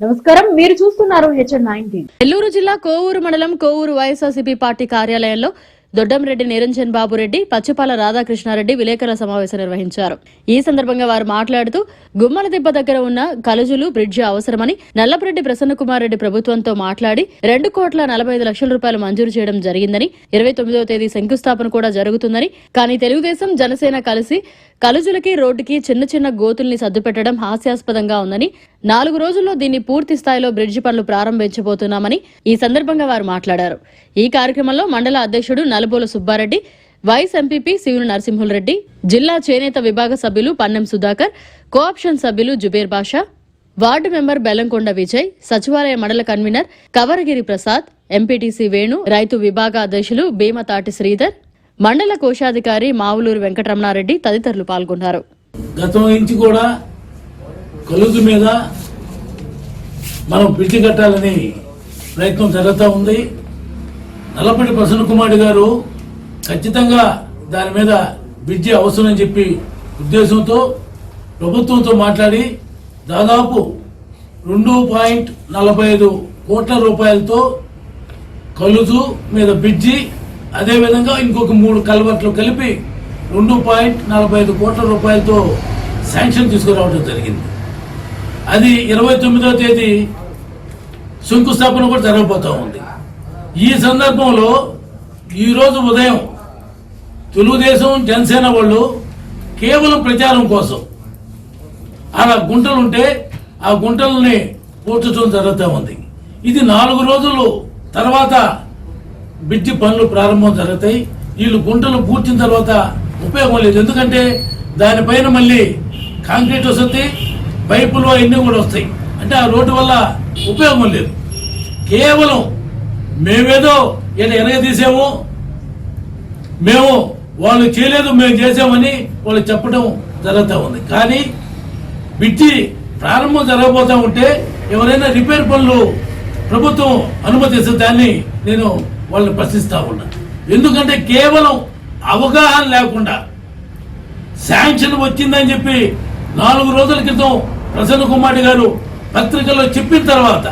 నమస్కారం, మీరు చూస్తున్నారు HN19. నెల్లూరు జిల్లా కోవూరు మండలం కోవూరు వైఎస్ఆర్సీపీ పార్టీ కార్యాలయంలో దొడ్డంరెడ్డి నిరంజన్ బాబురెడ్డి, పచ్చిపాల రాధాకృష్ణారెడ్డి విలేకరుల సమావేశం నిర్వహించారు. ఈ సందర్భంగా వారు మాట్లాడుతూ గుమ్మలదిబ్బ దగ్గర ఉన్న కలుజులు బ్రిడ్జి అవసరమని, నల్లపురెడ్డి ప్రసన్నకుమార్ రెడ్డి ప్రభుత్వంతో మాట్లాడి 2,45,00,000 రూపాయలు మంజూరు చేయడం జరిగిందని, 29వ తేదీ శంకుస్థాపన కూడా జరుగుతుందని, కానీ తెలుగుదేశం జనసేన కలిసి కలుజులకి రోడ్డుకి చిన్న చిన్న గోతుల్ని సర్దుపెట్టడం హాస్యాస్పదంగా ఉందని, 4 రోజుల్లో దీన్ని పూర్తి స్థాయిలో బ్రిడ్జి పనులు ప్రారంభించబోతున్నామని ఈ సందర్భంగా వారు మాట్లాడారు. ఈ కార్యక్రమంలో మండల అధ్యక్షుడు నలుబోల సుబ్బారెడ్డి, వైస్ ఎంపీపీ శివుని నరసింహులరెడ్డి, జిల్లా చేనేత విభాగ సభ్యులు పన్నెం సుధాకర్, కోఆప్షన్ సభ్యులు జుబేర్ బాషా, వార్డు మెంబర్ బెల్లంకొండ విజయ్, సచివాలయ మండల కన్వీనర్ కవరగిరి ప్రసాద్, ఎంపీటీసీ వేణు, రైతు విభాగ అధ్యక్షులు భీమతాటి శ్రీధర్, మండల కోశాధికారి మావులూరు వెంకటరమణారెడ్డి తదితరులు పాల్గొన్నారు. గతం నుంచి కూడా కలుగు మీద మనం బ్రిడ్జి కట్టాలని ప్రయత్నం జరుగుతూ ఉంది. నల్లపరెడ్డి ప్రసన్నకుమార్ గారు ఖచ్చితంగా దాని మీద బ్రిడ్జి అవసరం అని చెప్పి ఉద్దేశంతో ప్రభుత్వంతో మాట్లాడి దాదాపు 2.45 కోట్ల రూపాయలతో కలుజు మీద బ్రిడ్జి, అదేవిధంగా ఇంకొక 3 కల్వర్ట్లు కలిపి 2.45 కోట్ల రూపాయలతో శాంక్షన్ తీసుకురావడం జరిగింది. అది 29వ తేదీ శంకుస్థాపన కూడా జరగబోతా ఉంది. ఈ సందర్భంలో ఈరోజు ఉదయం తెలుగుదేశం జనసేన వాళ్ళు కేవలం ప్రచారం కోసం అలా గుంటలుంటే ఆ గుంటలని పూడ్చడం జరుగుతూ ఉంది. ఇది 4 రోజులు తర్వాత బ్రిడ్జి పనులు ప్రారంభం జరుగుతాయి. వీళ్ళు గుంటలు పూడ్చిన తర్వాత ఉపయోగం లేదు, ఎందుకంటే దానిపైన మళ్ళీ కాంక్రీట్ వస్తుంది, పైపులు అవన్నీ కూడా వస్తాయి. అంటే ఆ రోడ్డు వల్ల ఉపయోగం లేదు. కేవలం మేమేదో ఎరగదీసాము, మేము వాళ్ళు చేయలేదు మేము చేసామని వాళ్ళు చెప్పడం జరుగుతూ ఉంది. కానీ బ్రిడ్జి ప్రారంభం జరగబోతూ ఉంటే ఎవరైనా రిపేర్ పనులు ప్రభుత్వం అనుమతిస్తే దాన్ని నేను వాళ్ళని ప్రశ్నిస్తా ఉన్నా. ఎందుకంటే కేవలం అవగాహన లేకుండా శాంక్షన్ వచ్చిందని చెప్పి 4 రోజుల క్రితం ప్రసన్నకుమార్ గారు పత్రికల్లో చెప్పిన తర్వాత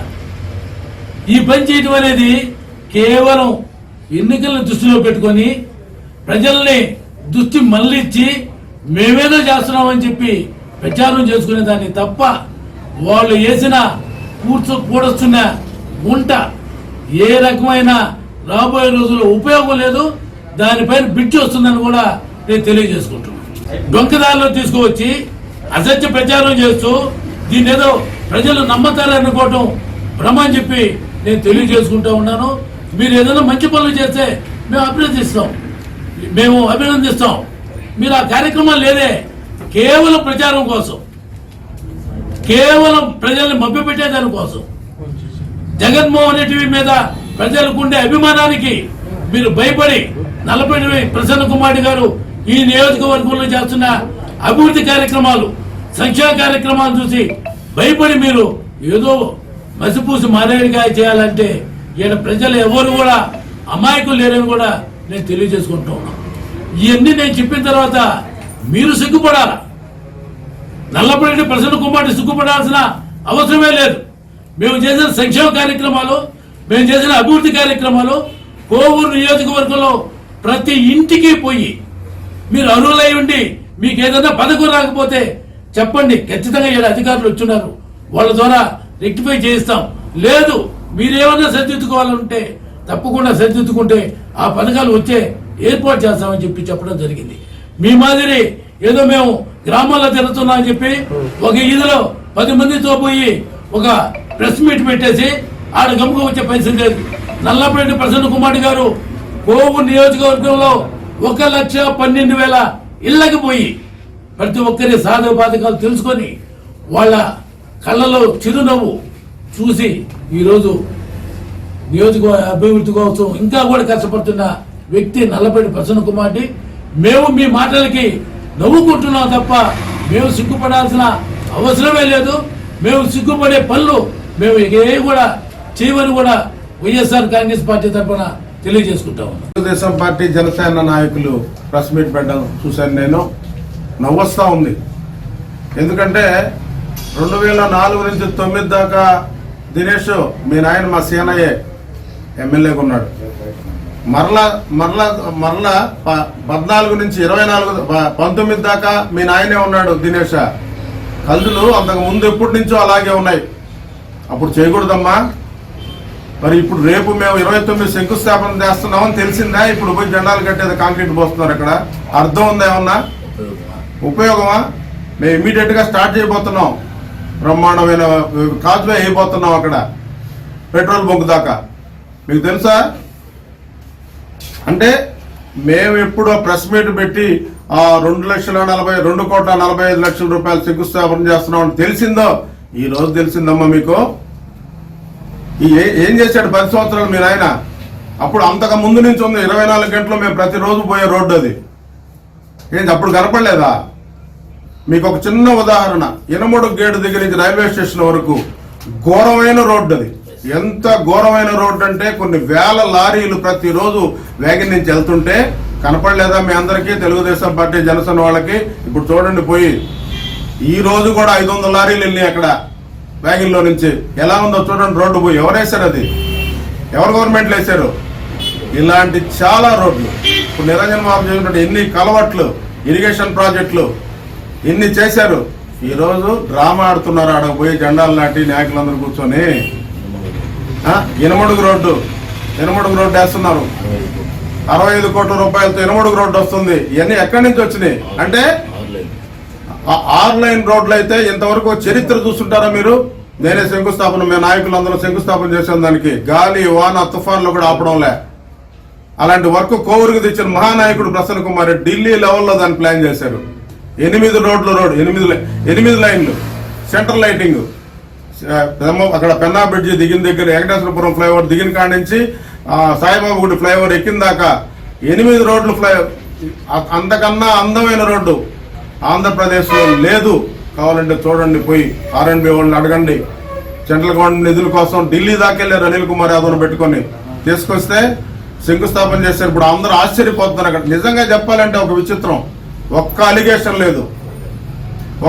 ఈ పని చేయడం అనేది కేవలం ఎన్నికలను దృష్టిలో పెట్టుకొని ప్రజల్ని దృష్టి మళ్లించి మేమేదో చేస్తున్నామని చెప్పి ప్రచారం చేసుకునే దాన్ని తప్ప వాళ్ళు వేసిన పూడొస్తున్న గుంట ఏ రకమైన రాబోయే రోజుల్లో ఉపయోగం లేదు. దానిపైన బ్రిడ్జి వస్తుందని కూడా నేను తెలియజేసుకుంటున్నాను. డొంకదారిలో తీసుకువచ్చి అసత్య ప్రచారం చేస్తూ దీన్ని ఏదో ప్రజలు నమ్మతారనుకోవటం భ్రమ అని చెప్పి నేను తెలియజేసుకుంటూ ఉన్నాను. మీరు ఏదైనా మంచి పనులు చేస్తే మేము అభినందిస్తాం. మీరు ఆ కార్యక్రమం లేదే, కేవలం ప్రచారం కోసం, కేవలం ప్రజల్ని మభ్యపెట్టేదాని కోసం, జగన్మోహన్ రెడ్డి మీద ప్రజలకుండే అభిమానానికి మీరు భయపడి నల్లపరెడ్డి ప్రసన్నకుమార్ గారు ఈ నియోజకవర్గంలో చేస్తున్న అభివృద్ధి కార్యక్రమాలు, సంక్షేమ కార్యక్రమాలు చూసి భయపడి మీరు ఏదో మసిపూసి మారేడుగా చేయాలంటే ఈయన ప్రజలు ఎవరు కూడా అమాయకులు లేరని కూడా నేను తెలియజేసుకుంటూ ఉన్నాను. ఇవన్నీ నేను చెప్పిన తర్వాత మీరు సిగ్గుపడాలా. నల్లపరెడ్డి ప్రసన్నకుమార్ సిగ్గుపడాల్సిన అవసరమే లేదు. మేము చేసిన సంక్షేమ కార్యక్రమాలు, మేము చేసిన అభివృద్ధి కార్యక్రమాలు కోవూరు నియోజకవర్గంలో ప్రతి ఇంటికి పోయి మీరు అర్హులై ఉండి మీకు ఏదైనా పథకం రాకపోతే చెప్పండి, ఖచ్చితంగా 7 అధికారులు వచ్చున్నారు, వాళ్ళ ద్వారా రెక్టిఫై చేయిస్తాం. లేదు మీరేమన్నా సరిదిద్దుకోవాలంటే తప్పకుండా సరిదిద్దుకుంటే ఆ పథకాలు వచ్చే ఏర్పాటు చేస్తామని చెప్పి చెప్పడం జరిగింది. మీ మాదిరి ఏదో మేము గ్రామాల్లో తిరుగుతున్నామని చెప్పి ఒక ఈదులో 10 మందితో పోయి ఒక ప్రెస్ మీట్ పెట్టేసి ఆడ గమ్ముకు వచ్చే పరిస్థితి లేదు. నల్లపరెడ్డి ప్రసన్నకుమార్ గారు కోవూరు నియోజకవర్గంలో 1,12,000 ఇళ్లకు పోయి ప్రతి ఒక్కరి సాధక బాధకాలు తెలుసుకొని వాళ్ళ కళ్ళలో చిరునవ్వు చూసి ఈరోజు నియోజకవర్గ అభివృద్ధి కోసం ఇంకా కూడా కష్టపడుతున్న వ్యక్తి నల్లపరెడ్డి ప్రసన్నకుమార్. మేము మీ మాటలకి నవ్వుకుంటున్నాం తప్ప మేము సిగ్గుపడాల్సిన అవసరమే లేదు. మేము సిగ్గుపడే పనులు మేము ఏ కూడా చేయమని కూడా వైఎస్ఆర్ కాంగ్రెస్ పార్టీ తరఫున తెలియజేసుకుంటా ఉన్నాం. తెలుగుదేశం పార్టీ జనసేన నాయకులు ప్రెస్ మీట్ పెట్టడం చూశాను, నేను నవ్వొస్తా ఉంది. ఎందుకంటే 2004 నుంచి 2009 దాకా దినేష్ మీ నాయన మా సీనయ్యే ఎమ్మెల్యేగా ఉన్నాడు. మరలా 14 నుంచి 19 దాకా మీ నాయనే ఉన్నాడు దినేష్. కల్లులు అంతకు ముందు ఎప్పటి నుంచో అలాగే ఉన్నాయి. అప్పుడు చేయకూడదమ్మా. మరి ఇప్పుడు రేపు మేము 29 శంకుస్థాపన చేస్తున్నామని తెలిసిందా? ఇప్పుడు పోయి జెండాలు కట్టేది కాంక్రీట్ పోస్తున్నారు. అక్కడ అర్థం ఉందా? ఏమన్నా ఉపయోగమా? మేము ఇమీడియట్ గా స్టార్ట్ చేయబోతున్నాం. బ్రహ్మాండమైన కాజ్వే అయిపోతున్నాం అక్కడ పెట్రోల్ బంక్ దాకా. మీకు తెలుసా? అంటే మేము ఎప్పుడు ప్రెస్ మీట్ పెట్టి 2,45,00,000 రూపాయలు శంకుస్థాపన చేస్తున్నాం అని తెలిసిందో ఈ రోజు తెలిసిందమ్మా మీకు. ఏం చేశాడు 10 సంవత్సరాలు మీ నాయన? అప్పుడు అంతకు ముందు నుంచి ఉంది 24 గంటలు మేము ప్రతిరోజు పోయే రోడ్డు అది. ఏంటి అప్పుడు కనపడలేదా? మీకు ఒక చిన్న ఉదాహరణ, ఇనమడుగు గేటు దగ్గర నుంచి రైల్వే స్టేషన్ వరకు ఘోరమైన రోడ్డు అది. ఎంత ఘోరమైన రోడ్డు అంటే కొన్ని వేల లారీలు ప్రతిరోజు వేగం నుంచి వెళ్తుంటే కనపడలేదా మీ అందరికీ? తెలుగుదేశం పార్టీ జనసేన వాళ్ళకి. ఇప్పుడు చూడండి పోయి ఈ రోజు కూడా 500 లారీలు వెళ్ళినాయి అక్కడ వ్యాగిన్లో నుంచి. ఎలా ఉందో చూడండి రోడ్డు పోయి. ఎవరు వేశారు అది? ఎవరు గవర్నమెంట్లు వేశారు? ఇలాంటి చాలా రోడ్లు ఇప్పుడు నిరంజన్ బాబు చేసినట్టు ఎన్ని కలవట్లు, ఇరిగేషన్ ప్రాజెక్టులు ఎన్ని చేశారు. ఈ రోజు డ్రామా ఆడుతున్నారు. ఆడ పోయి జెండాలు నాటి నాయకులందరూ కూర్చొని ఇనమడుగు రోడ్డు వేస్తున్నారు. 65 కోట్ల రూపాయలతో ఇనమడుగు రోడ్డు వస్తుంది. ఇవన్నీ ఎక్కడి నుంచి వచ్చినాయి అంటే 6 లైన్ రోడ్లు అయితే ఇంతవరకు చరిత్ర చూస్తుంటారా మీరు? నేనే శంకుస్థాపన, మీ నాయకులందరూ శంకుస్థాపన చేసిన దానికి గాలి వాన తుఫాన్లు కూడా ఆపడంలే. అలాంటి వర్క్ కోవూరుకు తెచ్చిన మహానాయకుడు ప్రసన్న కుమార్ ఢిల్లీ లెవెల్లో దాన్ని ప్లాన్ చేశారు. 8 లైన్లు సెంట్రల్ లైటింగ్. అక్కడ పెన్నా బ్రిడ్జి దిగిన దగ్గర వెంకటేశ్వరపురం ఫ్లైఓవర్ దిగిన కాడి నుంచి సాయిబాబా గుడి ఫ్లైఓవర్ ఎక్కిన దాకా 8 రోడ్లు అంతకన్నా అందమైన రోడ్డు ఆంధ్రప్రదేశ్ లో లేదు. కావాలంటే చూడండి, పోయి R&B వాళ్ళని అడగండి. సెంట్రల్ గవర్నమెంట్ నిధుల కోసం ఢిల్లీ దాకా వెళ్ళారు. అనిల్ కుమార్ యాదవ్ను పెట్టుకొని తీసుకొస్తే శంకుస్థాపన చేశారు. ఇప్పుడు అందరూ ఆశ్చర్యపోతున్నారు. అక్కడ నిజంగా చెప్పాలంటే ఒక విచిత్రం, ఒక్క అలిగేషన్ లేదు.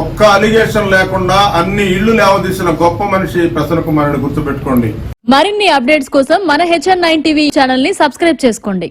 ఒక్క అలిగేషన్ లేకుండా అన్ని ఇళ్లు లేవదీసిన గొప్ప మనిషి ప్రసన్న కుమార్ అని గుర్తుపెట్టుకోండి. మరిన్ని అప్డేట్స్ కోసం మన HN9 టీవీ ఛానల్ ని సబ్స్క్రైబ్ చేసుకోండి.